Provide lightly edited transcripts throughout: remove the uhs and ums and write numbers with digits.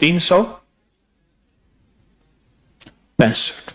365।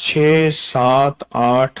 6, 7, 8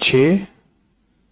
6,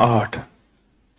8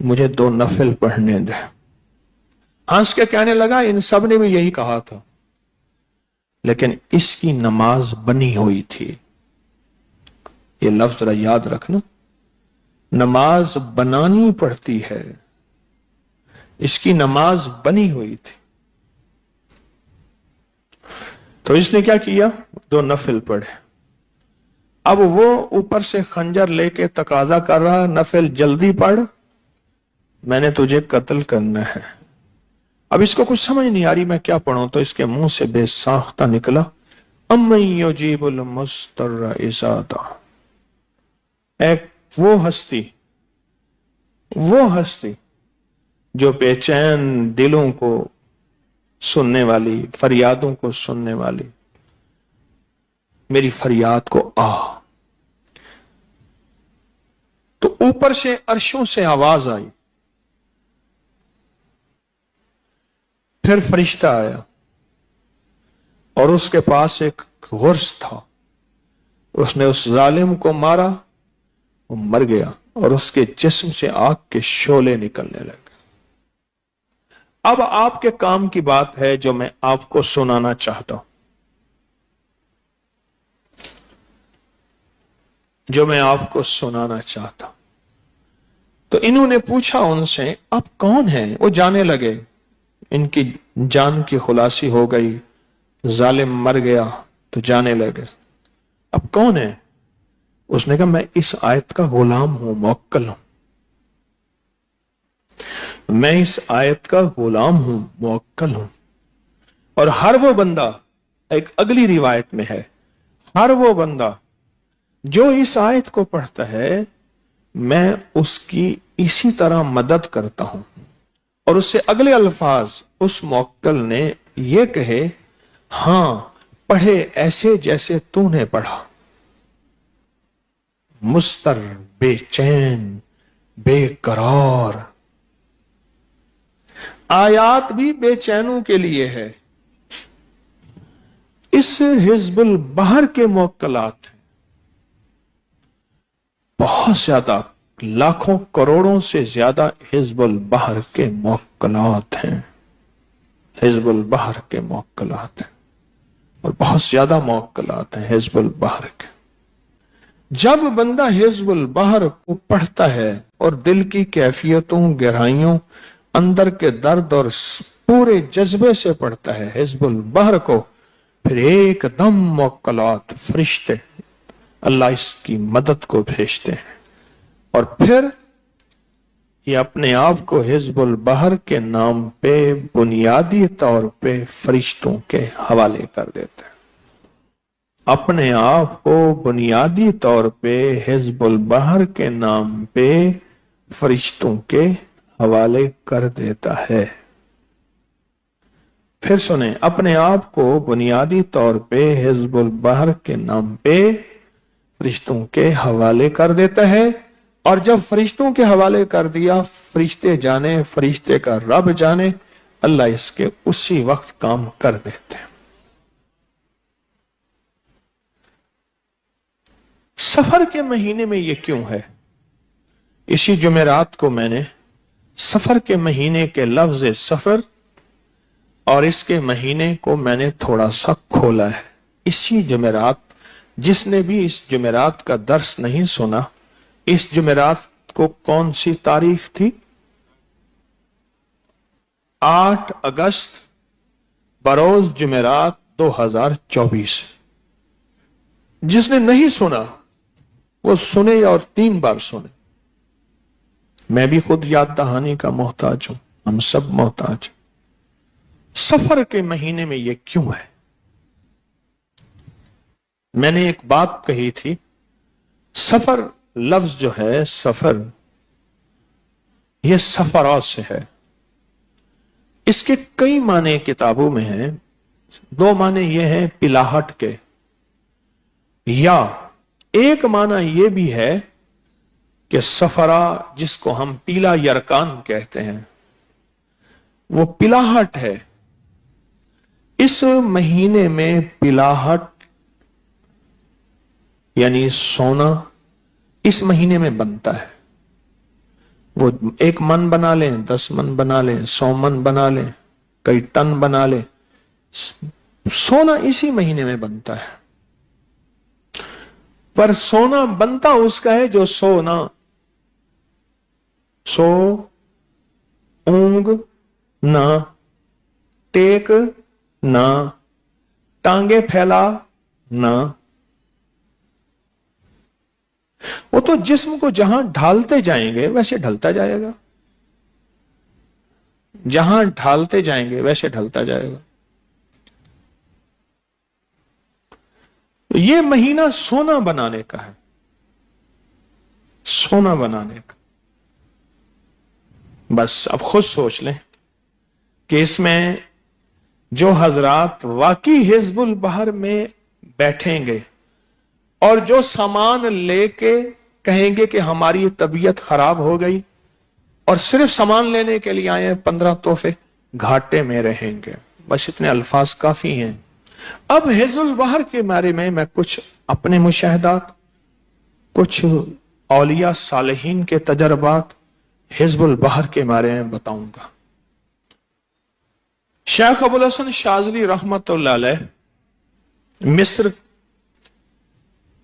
مجھے 2 نفل پڑھنے دے۔ ہنس کے کہنے لگا ان سب نے بھی یہی کہا تھا، لیکن اس کی نماز بنی ہوئی تھی۔ یہ لفظ ذرا یاد رکھنا، نماز بنانی پڑتی ہے، اس کی نماز بنی ہوئی تھی۔ تو اس نے کیا کیا؟ 2 نفل پڑھے۔ اب وہ اوپر سے خنجر لے کے تقاضا کر رہا، نفل جلدی پڑھ، میں نے تجھے قتل کرنا ہے۔ اب اس کو کچھ سمجھ نہیں آ رہی میں کیا پڑھوں، تو اس کے منہ سے بے ساختہ نکلا، امن یجیب المضطر اذا دعا۔ ایک وہ ہستی جو بے چین دلوں کو سننے والی، فریادوں کو سننے والی، میری فریاد کو آ۔ تو اوپر سے عرشوں سے آواز آئی، پھر فرشتہ آیا اور اس کے پاس ایک غرض تھا، اس نے اس ظالم کو مارا، وہ مر گیا اور اس کے جسم سے آگ کے شعلے نکلنے لگے۔ اب آپ کے کام کی بات ہے جو میں آپ کو سنانا چاہتا ہوں، تو انہوں نے پوچھا ان سے آپ کون ہیں؟ وہ جانے لگے، ان کی جان کی خلاصی ہو گئی، ظالم مر گیا تو جانے لگے، اب کون ہے؟ اس نے کہا میں اس آیت کا غلام ہوں، موکل ہوں، میں اس آیت کا غلام ہوں، موکل ہوں۔ اور ہر وہ بندہ، ایک اگلی روایت میں ہے، ہر وہ بندہ جو اس آیت کو پڑھتا ہے میں اس کی اسی طرح مدد کرتا ہوں۔ اور اس سے اگلے الفاظ اس موکل نے یہ کہے، ہاں پڑھے ایسے جیسے تو نے پڑھا، مستر، بے چین، بے قرار۔ آیات بھی بے چینوں کے لیے ہے۔ اس حزب البحر کے موکلات ہیں، بہت زیادہ، لاکھوں کروڑوں سے زیادہ حزب البحر کے موکلات ہیں، حزب البحر کے موکلات ہیں، اور بہت زیادہ موکلات ہیں حزب البحر کے۔ جب بندہ حزب البحر کو پڑھتا ہے اور دل کی کیفیتوں، گہرائیوں، اندر کے درد اور پورے جذبے سے پڑھتا ہے حزب البحر کو، پھر ایک دم موکلات، فرشتے اللہ اس کی مدد کو بھیجتے ہیں، اور پھر یہ اپنے آپ کو حزب البحر کے نام پہ بنیادی طور پہ فرشتوں کے حوالے کر دیتے ہیں۔ اپنے آپ کو بنیادی طور پہ حزب البحر کے نام پہ فرشتوں کے حوالے کر دیتا ہے۔ پھر سنیں، اپنے آپ کو بنیادی طور پہ حزب البحر کے نام پہ فرشتوں کے حوالے کر دیتا ہے، اور جب فرشتوں کے حوالے کر دیا، فرشتے جانے، فرشتے کا رب جانے، اللہ اس کے اسی وقت کام کر دیتے ہیں۔ سفر کے مہینے میں یہ کیوں ہے؟ اسی جمعرات کو میں نے سفر کے مہینے کے لفظ سفر اور اس کے مہینے کو میں نے تھوڑا سا کھولا ہے۔ اسی جمعرات، جس نے بھی اس جمعرات کا درس نہیں سنا، اس جمعرات کو کون سی تاریخ تھی؟ 8 اگست بروز جمعرات 2024۔ جس نے نہیں سنا وہ سنے اور 3 بار سنے۔ میں بھی خود یاد دہانی کا محتاج ہوں، ہم سب محتاج ہیں۔ سفر کے مہینے میں یہ کیوں ہے؟ میں نے ایک بات کہی تھی، سفر لفظ جو ہے، سفر، یہ سفرا سے ہے۔ اس کے کئی معنی کتابوں میں ہیں۔ 2 معنی یہ ہیں پلاہٹ کے، یا ایک معنی یہ بھی ہے کہ سفرا، جس کو ہم پیلا یرکان کہتے ہیں، وہ پلاہٹ ہے۔ اس مہینے میں پلاہٹ یعنی سونا اس مہینے میں بنتا ہے۔ وہ 1 من بنا لیں, 10 من بنا لیں, 100 من بنا لیں, کئی ٹن بنا لیں, سونا اسی مہینے میں بنتا ہے. پر سونا بنتا اس کا ہے جو سونا سو اونگ نہ, ٹیک نہ, ٹانگیں پھیلا نہ. وہ تو جسم کو جہاں ڈھالتے جائیں گے ویسے ڈھلتا جائے گا, جہاں ڈھالتے جائیں گے ویسے ڈھلتا جائے گا. یہ مہینہ سونا بنانے کا ہے, سونا بنانے کا. بس اب خود سوچ لیں کہ اس میں جو حضرات واقعی حزب البحر میں بیٹھیں گے اور جو سامان لے کے کہیں گے کہ ہماری طبیعت خراب ہو گئی اور صرف سامان لینے کے لیے آئے 15 تحفے, گھاٹے میں رہیں گے. بس اتنے الفاظ کافی ہیں. اب حزب البحر کے بارے میں کچھ اپنے مشاہدات, کچھ اولیاء صالحین کے تجربات حزب البحر کے بارے میں بتاؤں گا. شیخ ابو الحسن شاذلی رحمت اللہ علیہ مصر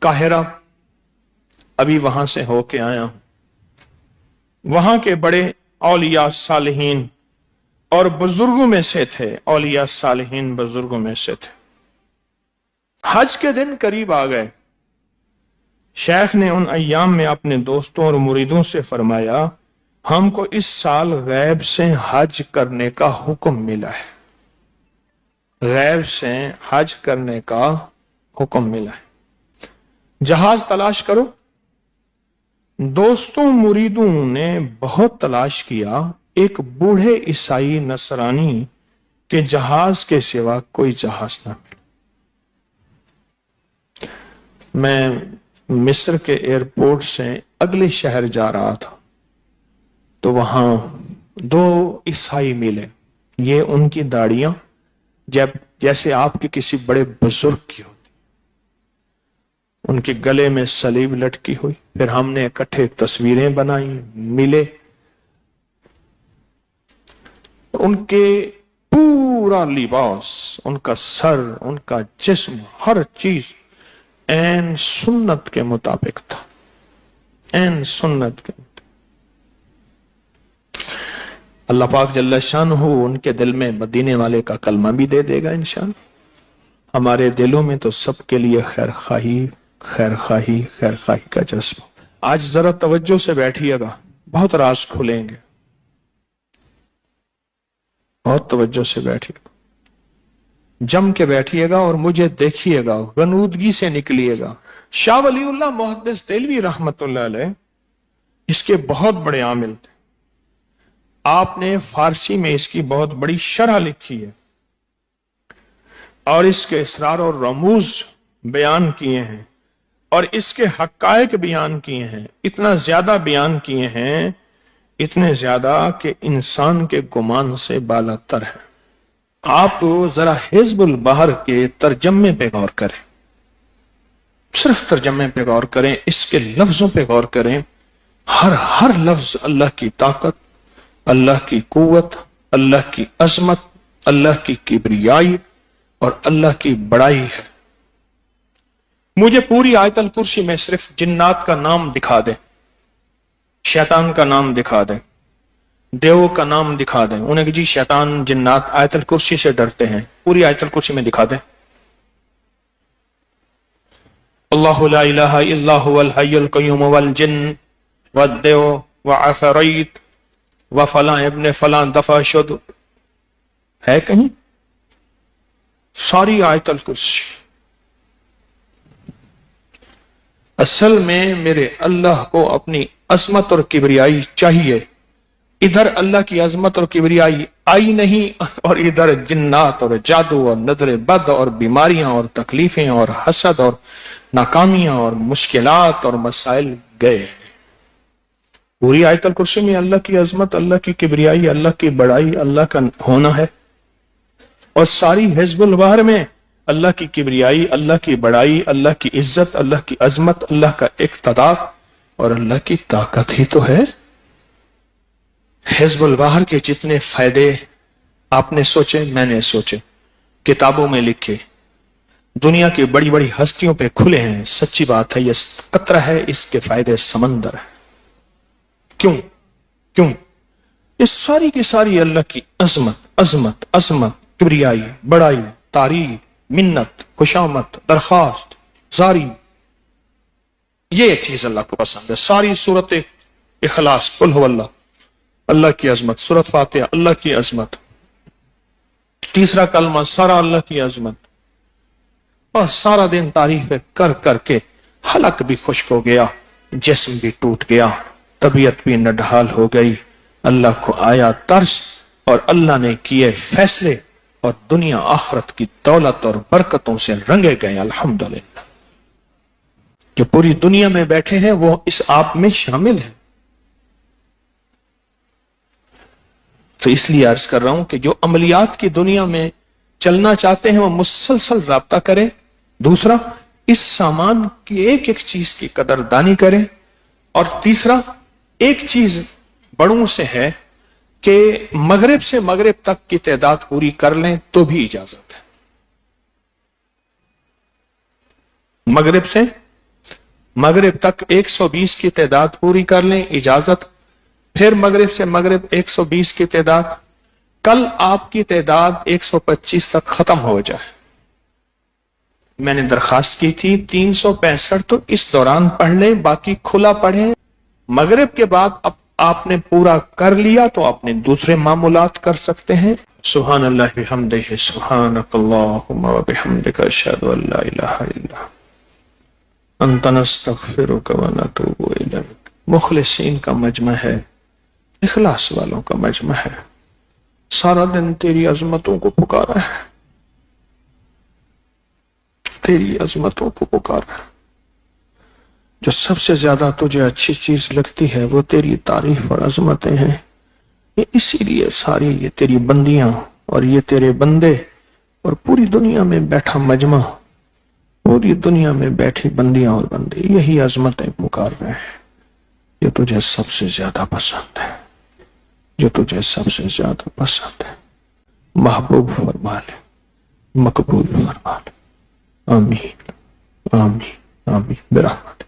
قاہرہ, ابھی وہاں سے ہو کے آیا ہوں. وہاں کے بڑے اولیاء صالحین اور بزرگوں میں سے تھے, اولیاء صالحین بزرگوں میں سے تھے. حج کے دن قریب آ گئے. شیخ نے ان ایام میں اپنے دوستوں اور مریدوں سے فرمایا, ہم کو اس سال غیب سے حج کرنے کا حکم ملا ہے, غیب سے حج کرنے کا حکم ملا ہے. جہاز تلاش کرو. دوستوں مریدوں نے بہت تلاش کیا, ایک بوڑھے عیسائی نصرانی کے جہاز کے سوا کوئی جہاز نہ ملا. میں مصر کے ایئرپورٹ سے اگلے شہر جا رہا تھا تو وہاں 2 عیسائی ملے. یہ ان کی داڑیاں جیسے آپ کے کسی بڑے بزرگ کی ہوتی, ان کے گلے میں صلیب لٹکی ہوئی. پھر ہم نے اکٹھے تصویریں بنائی, ملے. ان کے پورا لباس, ان کا سر, ان کا جسم, ہر چیز عین سنت کے مطابق تھا, عین سنت کے مطابق. اللہ پاک جل شانہ ان کے دل میں مدینے والے کا کلمہ بھی دے دے گا انشاءاللہ. ہمارے دلوں میں تو سب کے لیے خیر خواہی خیر خواہی خیر خواہی کا جذبہ. آج ذرا توجہ سے بیٹھیے گا, بہت راز کھلیں گے, بہت توجہ سے بیٹھیے گا, جم کے بیٹھیے گا اور مجھے دیکھیے گا, غنودگی سے نکلیے گا. شاہ ولی اللہ محدث دہلوی رحمت اللہ علیہ اس کے بہت بڑے عامل تھے. آپ نے فارسی میں اس کی بہت بڑی شرح لکھی ہے اور اس کے اسرار اور رموز بیان کیے ہیں اور اس کے حقائق بیان کیے ہیں. اتنا زیادہ بیان کیے ہیں, اتنے زیادہ کہ انسان کے گمان سے بالا تر ہے. آپ ذرا حزب البحر کے ترجمے پہ غور کریں, صرف ترجمے پہ غور کریں, اس کے لفظوں پہ غور کریں. ہر لفظ اللہ کی طاقت, اللہ کی قوت, اللہ کی عظمت, اللہ کی کبریائی اور اللہ کی بڑائی ہے. مجھے پوری آیت الکرسی میں صرف جنات کا نام دکھا دیں, شیطان کا نام دکھا دیں, دیو کا نام دکھا دیں. انہیں کہ جی شیطان جنات آیت الکرسی سے ڈرتے ہیں, پوری آیت الکرسی میں دکھا دیں. اللہ لا الہ الا هو الحی القیوم والجن والدیو وعفریت وفلاں ابن فلاں دفع شد, ہے کہیں؟ ساری آیت الکرسی. اصل میں میرے اللہ کو اپنی عظمت اور کبریائی چاہیے. ادھر اللہ کی عظمت اور کبریائی آئی نہیں اور ادھر جنات اور جادو اور نظر بد اور بیماریاں اور تکلیفیں اور حسد اور ناکامیاں اور مشکلات اور مسائل گئے. پوری آیت الکرسی میں اللہ کی عظمت, اللہ کی کبریائی, اللہ کی بڑائی, اللہ کا ہونا ہے. اور ساری حزب البحر میں اللہ کی کبریائی, اللہ کی بڑائی, اللہ کی عزت, اللہ کی عظمت, اللہ کا اقتدار اور اللہ کی طاقت ہی تو ہے. حزب البحر کے جتنے فائدے آپ نے سوچے، میں نے سوچے، کتابوں میں لکھے، دنیا کی بڑی بڑی ہستیوں پہ کھلے ہیں، سچی بات ہے یہ قطرہ ہے، اس کے فائدے سمندر ہے۔ کیوں یہ ساری کی ساری اللہ کی عظمت، کبریائی، بڑائی، تعریف، منت، خوشامد، درخواست، زاری، یہ ایک چیز اللہ کو پسند ہے۔ ساری سورت اخلاص، قل هو اللہ، اللہ کی عظمت، سورت فاتحہ اللہ کی عظمت، تیسرا کلمہ سارا اللہ کی عظمت، اور سارا دن تعریفیں کر کر کے حلق بھی خشک ہو گیا، جسم بھی ٹوٹ گیا، طبیعت بھی نڈھال ہو گئی، اللہ کو آیا ترس، اور اللہ نے کیے فیصلے، اور دنیا آخرت کی دولت اور برکتوں سے رنگے گئے۔ الحمدللہ جو پوری دنیا میں بیٹھے ہیں وہ اس آپ میں شامل ہیں۔ تو اس لیے عرض کر رہا ہوں کہ جو عملیات کی دنیا میں چلنا چاہتے ہیں وہ مسلسل رابطہ کریں۔ دوسرا، اس سامان کی ایک ایک چیز کی قدردانی کریں، اور تیسرا، ایک چیز بڑوں سے ہے کہ مغرب سے مغرب تک کی تعداد پوری کر لیں تو بھی اجازت ہے۔ مغرب سے مغرب تک 120 کی تعداد پوری کر لیں، اجازت۔ پھر مغرب سے مغرب 120 کی تعداد، کل آپ کی تعداد 125 تک ختم ہو جائے۔ میں نے درخواست کی تھی 365 تو اس دوران پڑھ لیں، باقی کھلا پڑھیں۔ مغرب کے بعد اب آپ نے پورا کر لیا تو آپ نے دوسرے معمولات کر سکتے ہیں۔ سبحان اللہ بحمدہ، سبحانک اللہم وبحمدک، اشہد ان لا الہ الا انت نستغفرک ونتوب الیک۔ مخلصین کا مجمع ہے، اخلاص والوں کا مجمع ہے، سارا دن تیری عظمتوں کو پکارا ہے، تیری عظمتوں کو پکارا ہے۔ جو سب سے زیادہ تجھے اچھی چیز لگتی ہے وہ تیری تعریف اور عظمتیں ہیں۔ یہ اسی لیے ساری یہ تیری بندیاں اور یہ تیرے بندے اور پوری دنیا میں بیٹھا مجمع، پوری دنیا میں بیٹھی بندیاں اور بندے یہی عظمتیں پکار رہے ہیں۔ یہ تجھے سب سے زیادہ پسند ہے، جو تجھے سب سے زیادہ پسند ہے، محبوب فرما لے، مقبول فرما لے۔ آمین آمین آمین برحمت۔